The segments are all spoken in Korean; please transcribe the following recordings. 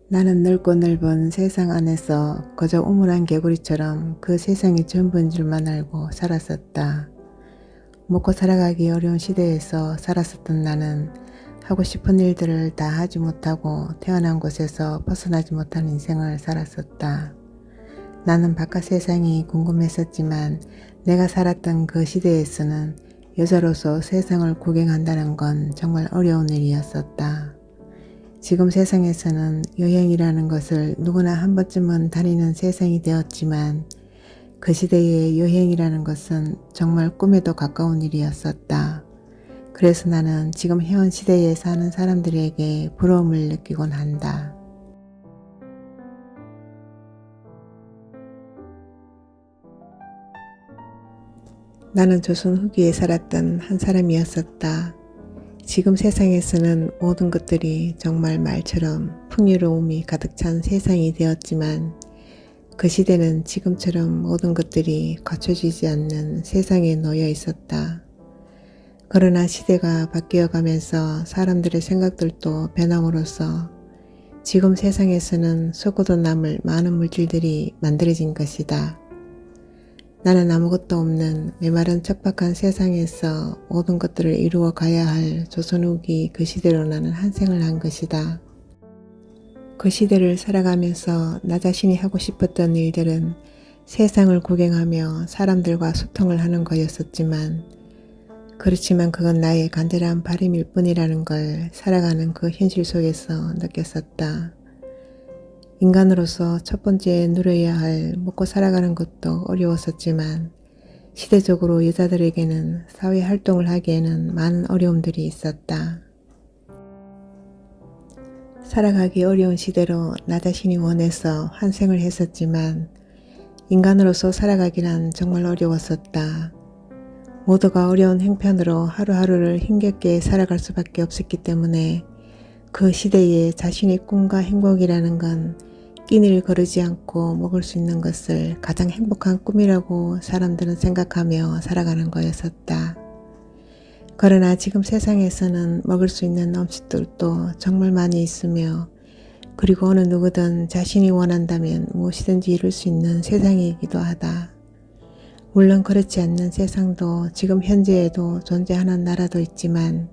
나는 넓고 넓은 세상 안에서 그저 우물한 개구리처럼 그 세상이 전부인 줄만 알고 살았었다. 먹고 살아가기 어려운 시대에서 살았었던 나는 하고 싶은 일들을 다 하지 못하고 태어난 곳에서 벗어나지 못한 인생을 살았었다. 나는 바깥 세상이 궁금했었지만 내가 살았던 그 시대에서는 여자로서 세상을 구경한다는 건 정말 어려운 일이었었다. 지금 세상에서는 여행이라는 것을 누구나 한 번쯤은 다니는 세상이 되었지만 그 시대의 여행이라는 것은 정말 꿈에도 가까운 일이었었다. 그래서 나는 지금 현 시대에 사는 사람들에게 부러움을 느끼곤 한다. 나는 조선 후기에 살았던 한 사람이었었다. 지금 세상에서는 모든 것들이 정말 말처럼 풍요로움이 가득 찬 세상이 되었지만 그 시대는 지금처럼 모든 것들이 갖춰지지 않는 세상에 놓여 있었다. 그러나 시대가 바뀌어 가면서 사람들의 생각들도 변함으로써 지금 세상에서는 썩어도 남을 많은 물질들이 만들어진 것이다. 나는 아무것도 없는 메마른 척박한 세상에서 모든 것들을 이루어 가야 할 조선 후기 그 시대로 나는 한생을 한 것이다. 그 시대를 살아가면서 나 자신이 하고 싶었던 일들은 세상을 구경하며 사람들과 소통을 하는 거였었지만 그렇지만 그건 나의 간절한 바람일 뿐이라는 걸 살아가는 그 현실 속에서 느꼈었다. 인간으로서 첫 번째 누려야 할 먹고 살아가는 것도 어려웠었지만 시대적으로 여자들에게는 사회 활동을 하기에는 많은 어려움들이 있었다. 살아가기 어려운 시대로 나 자신이 원해서 환생을 했었지만 인간으로서 살아가기란 정말 어려웠었다. 모두가 어려운 형편으로 하루하루를 힘겹게 살아갈 수밖에 없었기 때문에 그 시대에 자신의 꿈과 행복이라는 건 끼니를 거르지 않고 먹을 수 있는 것을 가장 행복한 꿈이라고 사람들은 생각하며 살아가는 거였었다. 그러나 지금 세상에서는 먹을 수 있는 음식들도 정말 많이 있으며 그리고 어느 누구든 자신이 원한다면 무엇이든지 이룰 수 있는 세상이기도 하다. 물론 그렇지 않는 세상도 지금 현재에도 존재하는 나라도 있지만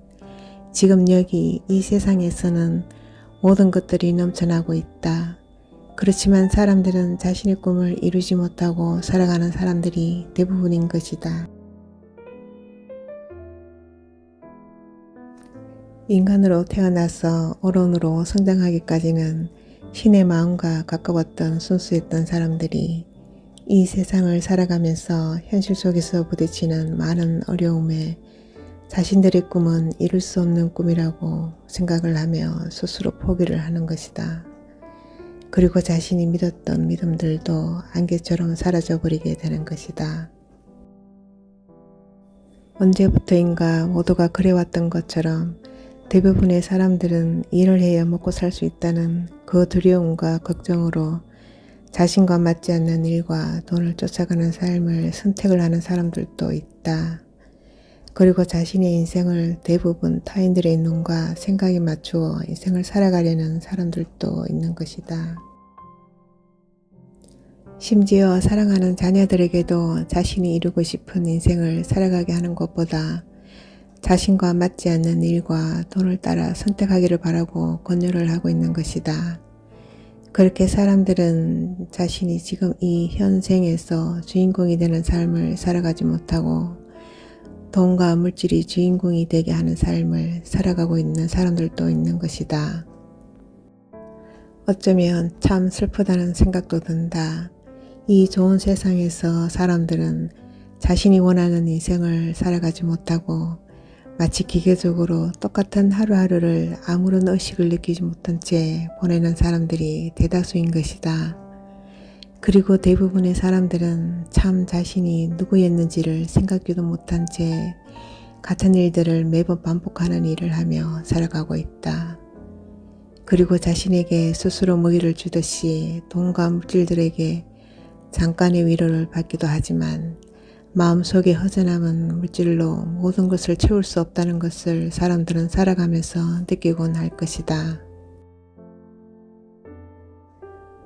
지금 여기 이 세상에서는 모든 것들이 넘쳐나고 있다. 그렇지만 사람들은 자신의 꿈을 이루지 못하고 살아가는 사람들이 대부분인 것이다. 인간으로 태어나서 어른으로 성장하기까지는 신의 마음과 가까웠던 순수했던 사람들이 이 세상을 살아가면서 현실 속에서 부딪히는 많은 어려움에 자신들의 꿈은 이룰 수 없는 꿈이라고 생각을 하며 스스로 포기를 하는 것이다. 그리고 자신이 믿었던 믿음들도 안개처럼 사라져버리게 되는 것이다. 언제부터인가 모두가 그래왔던 것처럼 대부분의 사람들은 일을 해야 먹고 살 수 있다는 그 두려움과 걱정으로 자신과 맞지 않는 일과 돈을 쫓아가는 삶을 선택을 하는 사람들도 있다. 그리고 자신의 인생을 대부분 타인들의 눈과 생각에 맞추어 인생을 살아가려는 사람들도 있는 것이다. 심지어 사랑하는 자녀들에게도 자신이 이루고 싶은 인생을 살아가게 하는 것보다 자신과 맞지 않는 일과 돈을 따라 선택하기를 바라고 권유를 하고 있는 것이다. 그렇게 사람들은 자신이 지금 이 현생에서 주인공이 되는 삶을 살아가지 못하고 돈과 물질이 주인공이 되게 하는 삶을 살아가고 있는 사람들도 있는 것이다. 어쩌면 참 슬프다는 생각도 든다. 이 좋은 세상에서 사람들은 자신이 원하는 인생을 살아가지 못하고 마치 기계적으로 똑같은 하루하루를 아무런 의식을 느끼지 못한 채 보내는 사람들이 대다수인 것이다. 그리고 대부분의 사람들은 참 자신이 누구였는지를 생각지도 못한 채 같은 일들을 매번 반복하는 일을 하며 살아가고 있다. 그리고 자신에게 스스로 먹이를 주듯이 돈과 물질들에게 잠깐의 위로를 받기도 하지만 마음속에 허전함은 물질로 모든 것을 채울 수 없다는 것을 사람들은 살아가면서 느끼곤 할 것이다.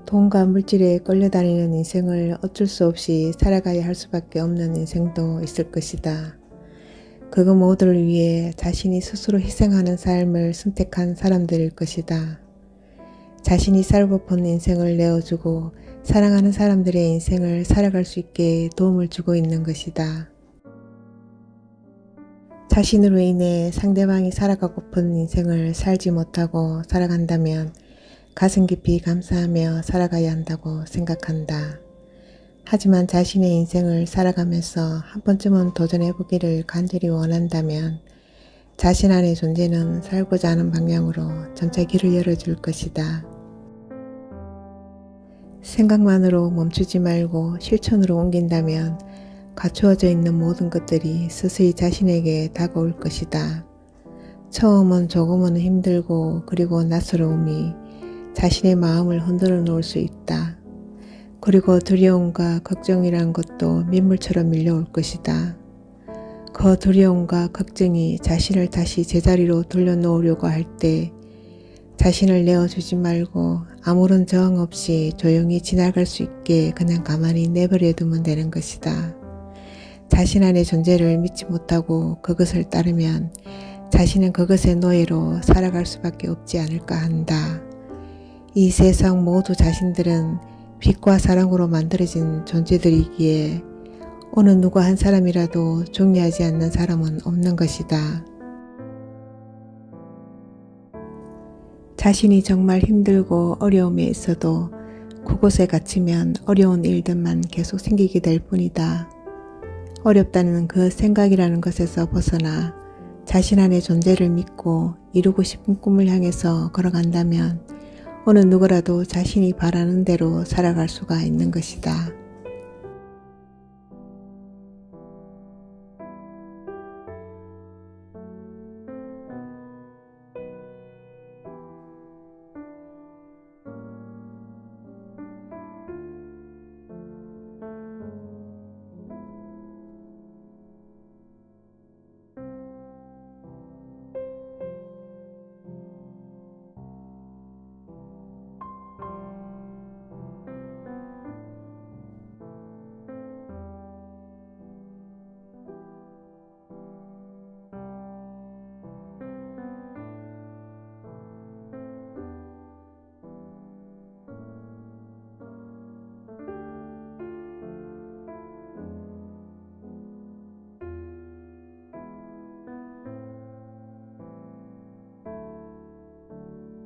돈과 물질에 끌려다니는 인생을 어쩔 수 없이 살아가야 할 수밖에 없는 인생도 있을 것이다. 그 모두를 위해 자신이 스스로 희생하는 삶을 선택한 사람들일 것이다. 자신이 살고픈 인생을 내어주고 사랑하는 사람들의 인생을 살아갈 수 있게 도움을 주고 있는 것이다. 자신으로 인해 상대방이 살아가고픈 인생을 살지 못하고 살아간다면 가슴 깊이 감사하며 살아가야 한다고 생각한다. 하지만 자신의 인생을 살아가면서 한 번쯤은 도전해보기를 간절히 원한다면 자신 안의 존재는 살고자 하는 방향으로 점차 길을 열어줄 것이다. 생각만으로 멈추지 말고 실천으로 옮긴다면 갖추어져 있는 모든 것들이 스스로 자신에게 다가올 것이다. 처음은 조금은 힘들고 그리고 낯설음이 자신의 마음을 흔들어 놓을 수 있다. 그리고 두려움과 걱정이란 것도 민물처럼 밀려올 것이다. 그 두려움과 걱정이 자신을 다시 제자리로 돌려놓으려고 할 때 자신을 내어주지 말고 아무런 저항 없이 조용히 지나갈 수 있게 그냥 가만히 내버려 두면 되는 것이다. 자신 안의 존재를 믿지 못하고 그것을 따르면 자신은 그것의 노예로 살아갈 수밖에 없지 않을까 한다. 이 세상 모두 자신들은 빛과 사랑으로 만들어진 존재들이기에 어느 누구 한 사람이라도 중요하지 않는 사람은 없는 것이다. 자신이 정말 힘들고 어려움에 있어도 그곳에 갇히면 어려운 일들만 계속 생기게 될 뿐이다. 어렵다는 그 생각이라는 것에서 벗어나 자신 안의 존재를 믿고 이루고 싶은 꿈을 향해서 걸어간다면 어느 누구라도 자신이 바라는 대로 살아갈 수가 있는 것이다.